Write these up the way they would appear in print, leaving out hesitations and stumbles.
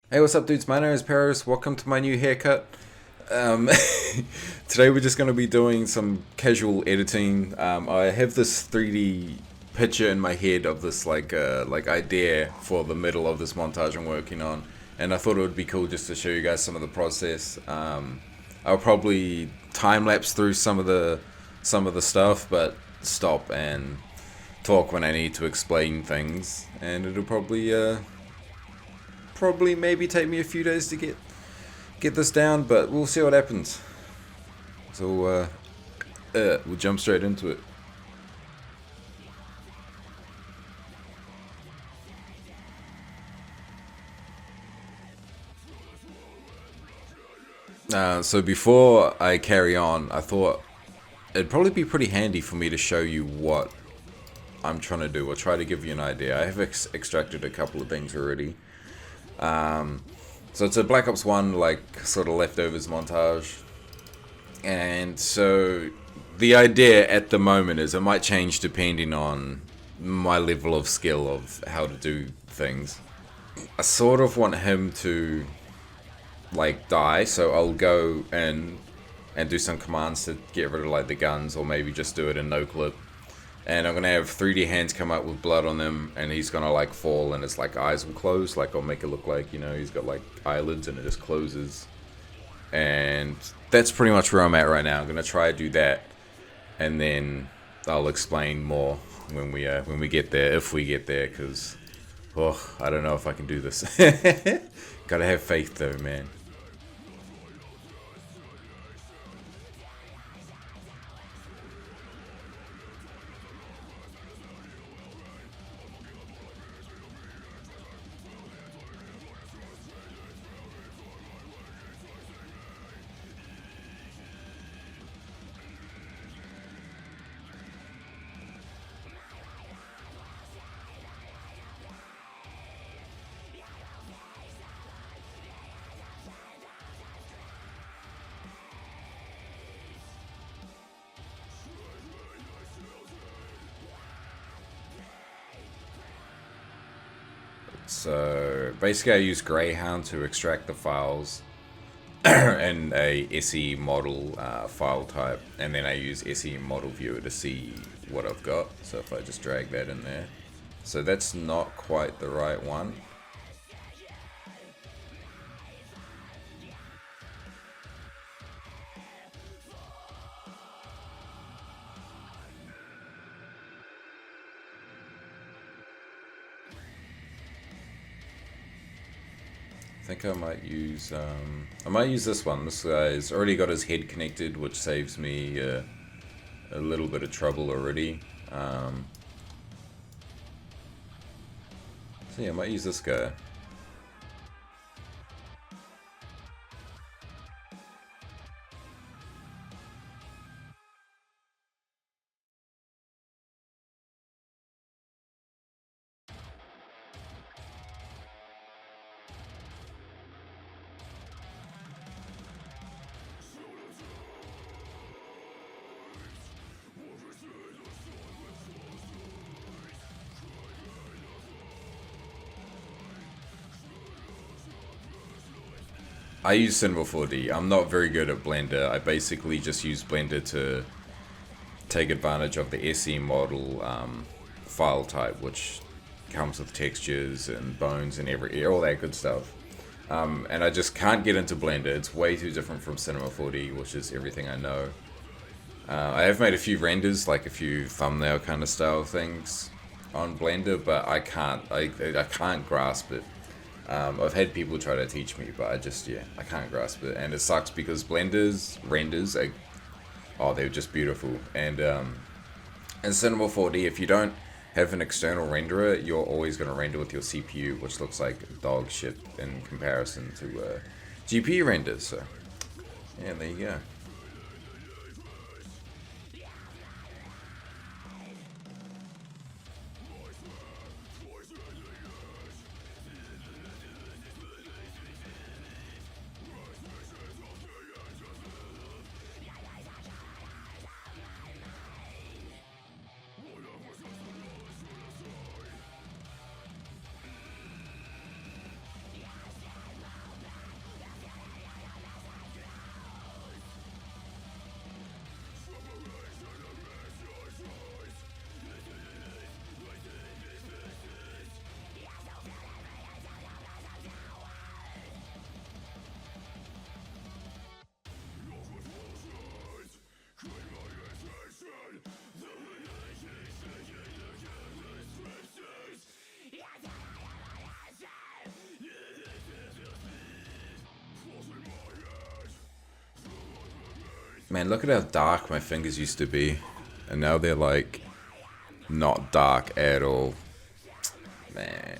Hey, what's up, dudes? My name is Peroz. Welcome to my new haircut. Um, Today we're just going to be doing some casual editing. I have this 3D picture in my head of this like idea for the middle of this montage I'm working on, and I thought it would be cool just to show you guys some of the process. I'll probably time lapse through some of the stuff, but stop and talk when I need to explain things, and it'll probably maybe take me a few days to get this down, but we'll see what happens. So we'll jump straight into it. So before I carry on, I thought it'd probably be pretty handy for me to show you what I'm trying to do, or try to give you an idea. I have extracted a couple of things already. So it's a Black Ops 1, like, sort of leftovers montage. And so the idea at the moment is it might change depending on my level of skill of how to do things. I sort of want him to like die, so I'll go in and do some commands to get rid of like the guns, or maybe just do it in no clip. And I'm gonna have 3D hands come out with blood on them, and he's gonna like fall, and his like eyes will close. Like I'll make it look like he's got like eyelids, and it just closes. And that's pretty much where I'm at right now. I'm gonna try to do that, and then I'll explain more when we get there, if we get there, because I don't know if I can do this. Gotta have faith though, man. So basically, I use Greyhound to extract the files and a SE model file type, and then I use SE model viewer to see what I've got. So if I just drag that in there, so that's not quite the right one. I think I might use this one. This guy's already got his head connected, which saves me a little bit of trouble already. So yeah, I might use this guy. I use Cinema 4D. I'm not very good at Blender. I basically just use Blender to take advantage of the SE model file type, which comes with textures and bones and all that good stuff. And I just can't get into Blender. It's way too different from Cinema 4D, which is everything I know. I have made a few renders, like a few thumbnail kind of style things on Blender, but I can't grasp it. I've had people try to teach me, but I can't grasp it, and it sucks because Blender's renders are, oh, they're just beautiful. And in Cinema 4D, if you don't have an external renderer, you're always going to render with your CPU, which looks like dog shit in comparison to GPU renders. So yeah, there you go. Man, look at how dark my fingers used to be. And now they're like not dark at all. Man.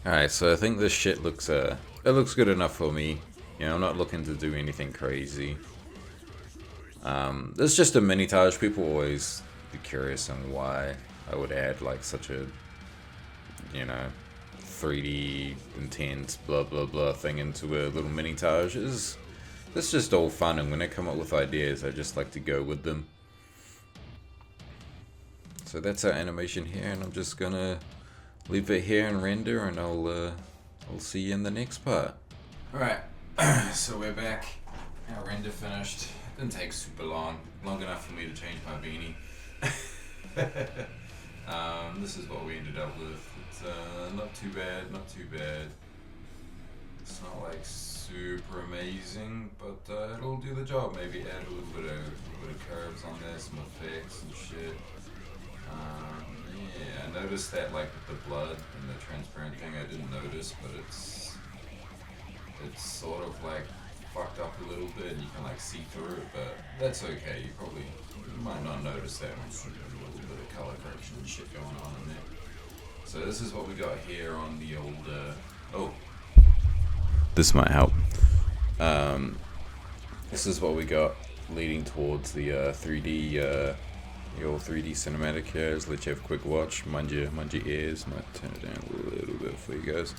Alright, so I think this shit looks it looks good enough for me. You know, I'm not looking to do anything crazy. It's just a mini-tage. People always be curious on why I would add like such a, you know, 3D intense blah blah blah thing into a little mini-tage. It's just all fun, and when I come up with ideas, I just like to go with them. So that's our animation here, and I'm just gonna leave it here and render, and I'll see you in the next part. Alright, so we're back. Our render finished. Didn't take super long enough for me to change my beanie. This is what we ended up with. It's not too bad, not too bad. It's not like super amazing, but it'll do the job. Maybe add a little bit of curves on there, some effects and shit. Yeah, I noticed that like with the blood and the transparent thing I didn't notice, but it's sort of like fucked up a little bit and you can like see through it, but that's okay. You might not notice that once you do a little bit of color correction and shit going on in there. So this is what we got here on the old this might help. This is what we got leading towards the 3D your 3D cinematic here. Just let you have a quick watch. Mind your ears. Might turn it down a little bit for you guys.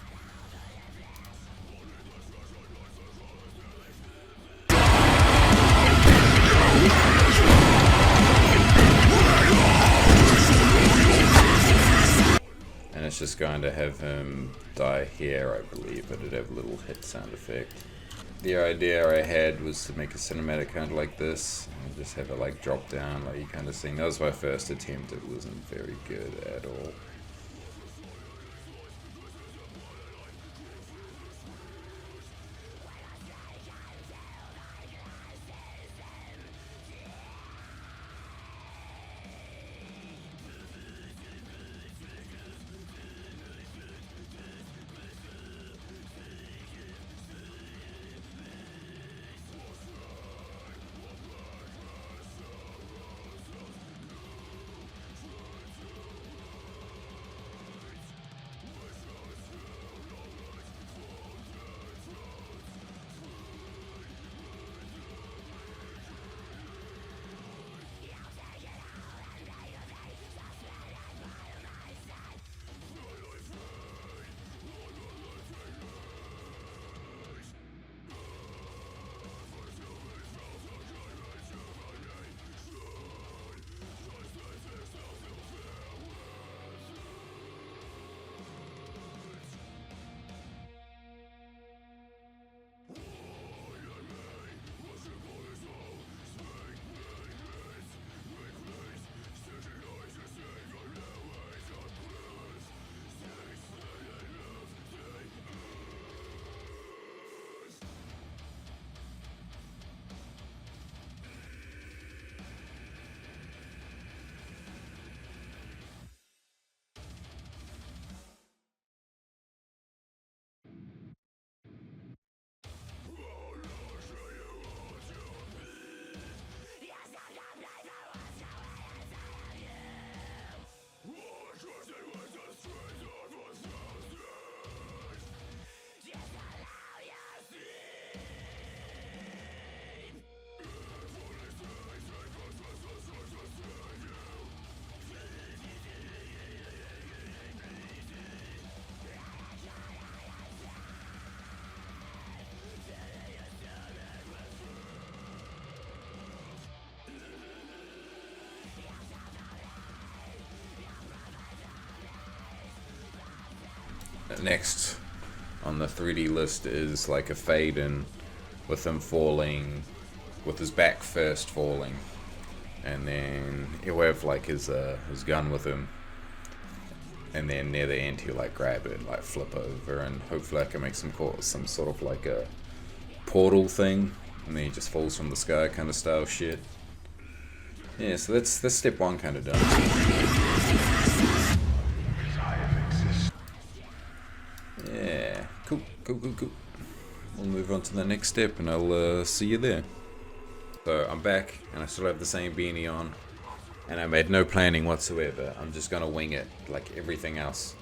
And it's just going to have him die here, I believe, but it'd have a little hit sound effect. The idea I had was to make a cinematic kind of like this, and just have it like drop down, like you kind of sing. That was my first attempt. It wasn't very good at all. Next on the 3D list is like a fade in with him falling, with his back first falling, and then he'll have like his gun with him, and then near the end he'll like grab it and like flip over, and hopefully I can make some sort of like a portal thing, and then he just falls from the sky kind of style shit. Yeah, so that's step one kind of done. Yeah, cool. We'll move on to the next step and I'll see you there. So I'm back and I still have the same beanie on, and I made no planning whatsoever. I'm just gonna wing it like everything else.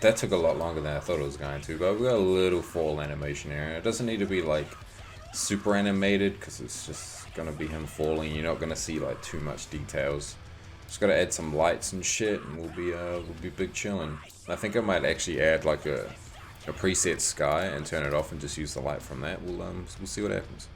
That took a lot longer than I thought it was going to, but we got a little fall animation here. It doesn't need to be like super animated because it's just gonna be him falling. You're not gonna see like too much details. Just gotta add some lights and shit, and we'll be big chillin'. I think I might actually add like a preset sky and turn it off and just use the light from that. We'll see what happens.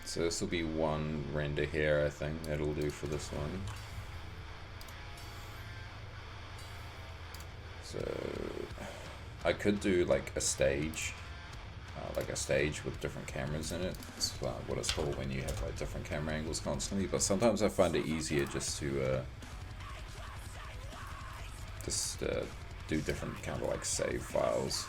So this will be one render here, I think. That'll do for this one. So I could do like a stage with different cameras in it. It's what it's called when you have like different camera angles constantly. But sometimes I find it easier just to do different kind of like save files.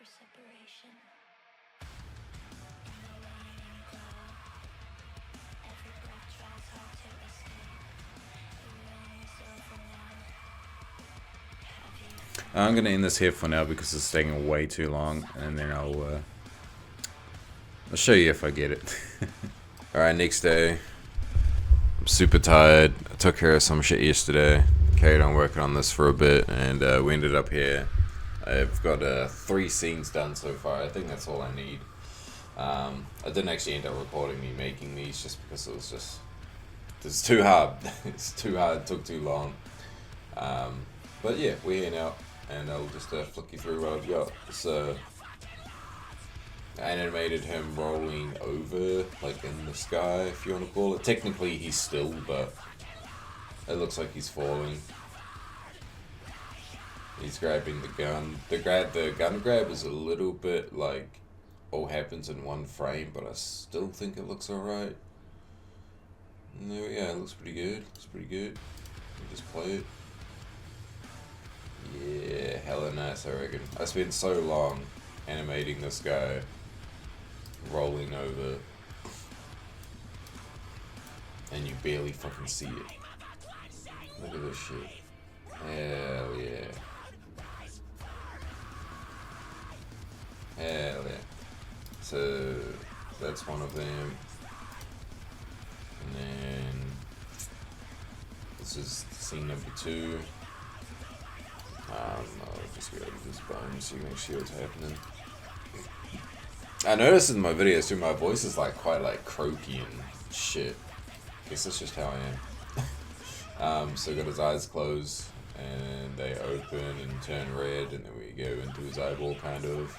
Separation. In the waning glow, every breath tries hard to escape. The rain is over now. I'm gonna end this here for now because it's taking way too long, and then I'll show you if I get it. Alright, next day. I'm super tired. I took care of some shit yesterday. Carried on working on this for a bit, and we ended up here. I've got 3 scenes done so far. I think that's all I need. I didn't actually end up recording me making these just because it's too hard. It's too hard, it took too long. But yeah, we're here now, and I'll just flick you through what I've got. So, I animated him rolling over, like in the sky, if you want to call it. Technically he's still, but it looks like he's falling. He's grabbing the gun. The gun grab is a little bit like all happens in one frame, but I still think it looks alright. And there we go, it looks pretty good. It's pretty good. We just play it. Yeah, hella nice, I reckon. I spent so long animating this guy rolling over, and you barely fucking see it. Look at this shit. Hell yeah. Hell yeah. So that's one of them. And then this is scene number 2. I'll just go to this bone so you can see what's happening. I noticed in my videos too, my voice is like quite like croaky and shit. Guess that's just how I am. So got his eyes closed and they open and turn red, and then we go into his eyeball kind of.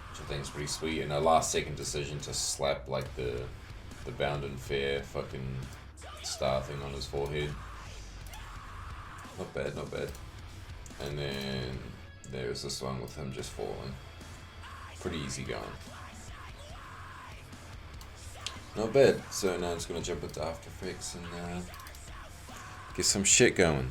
Which I think is pretty sweet, and a last second decision to slap like the Bound and Fair fucking star thing on his forehead. Not bad, not bad. And then there's this one with him just falling. Pretty easy going. Not bad. So now I'm just gonna jump into After Effects and get some shit going.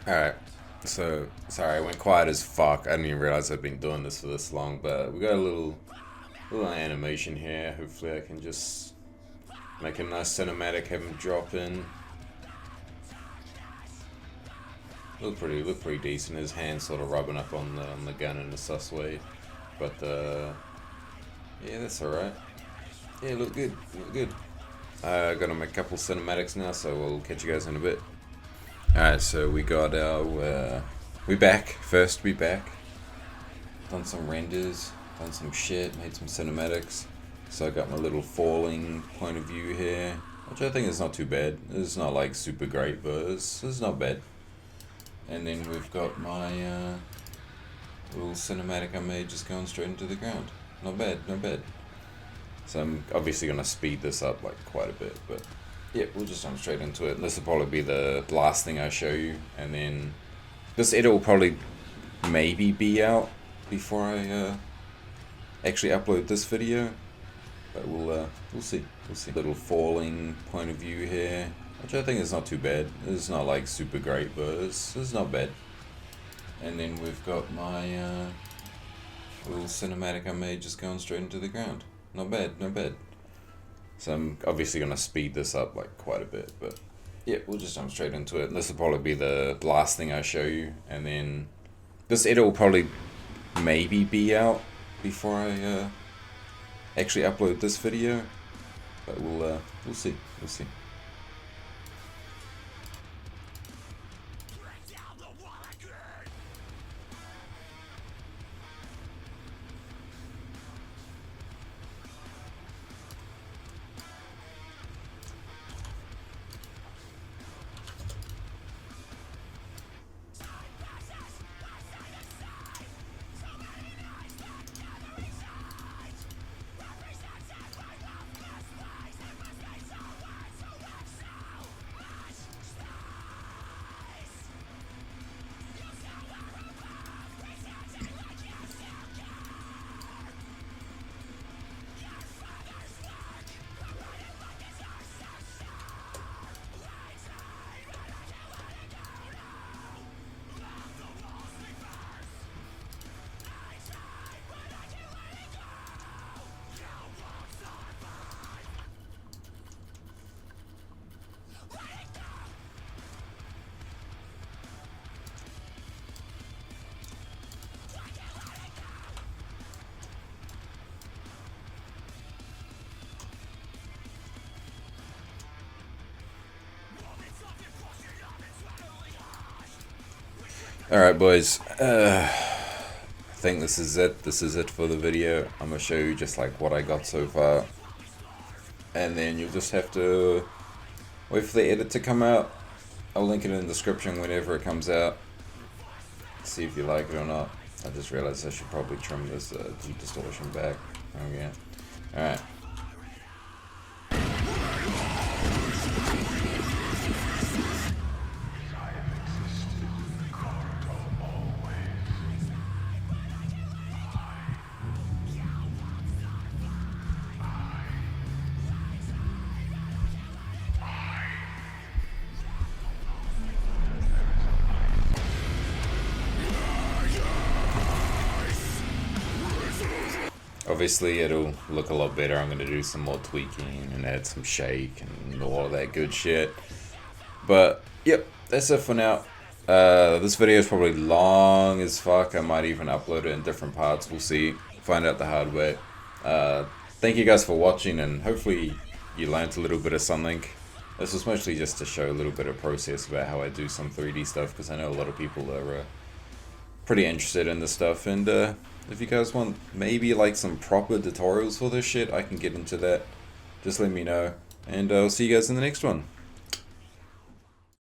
Alright, so sorry, I went quiet as fuck. I didn't even realize I'd been doing this for this long, but we got a little animation here. Hopefully I can just make a nice cinematic, have him drop in. Look pretty decent. His hand sort of rubbing up on the gun in a sus way, but yeah, that's alright. Yeah, look good, look good. Gonna make a couple cinematics now, so we'll catch you guys in a bit. Alright, so we got our, we back, done some renders, done some shit, made some cinematics, so I got my little falling point of view here, which I think is not too bad. It's not like super great, but it's not bad. And then we've got my little cinematic I made just going straight into the ground. Not bad, not bad. So I'm obviously going to speed this up like quite a bit, but yeah, we'll just jump straight into it. This will probably be the last thing I show you, and then this edit will probably maybe be out before I actually upload this video, but we'll see. We'll see. Little falling point of view here, which I think is not too bad. It's not like super great, but it's not bad. And then we've got my little cinematic I made just going straight into the ground. Not bad, not bad. So I'm obviously going to speed this up like quite a bit, but yeah, we'll just jump straight into it. This will probably be the last thing I show you, and then this edit will probably maybe be out before I actually upload this video, but we'll see. We'll see. Alright boys, I think this is it. This is it for the video. I'm going to show you just like what I got so far. And then you'll just have to wait for the edit to come out. I'll link it in the description whenever it comes out. See if you like it or not. I just realized I should probably trim this deep distortion back. Oh yeah. Alright. Obviously it'll look a lot better. I'm going to do some more tweaking and add some shake and all of that good shit. But yep, that's it for now. This video is probably long as fuck. I might even upload it in different parts. We'll see. Find out the hard way. Thank you guys for watching, and hopefully you learned a little bit of something. This was mostly just to show a little bit of process about how I do some 3D stuff, because I know a lot of people are pretty interested in this stuff. And if you guys want maybe like some proper tutorials for this shit, I can get into that. Just let me know, and I'll see you guys in the next one.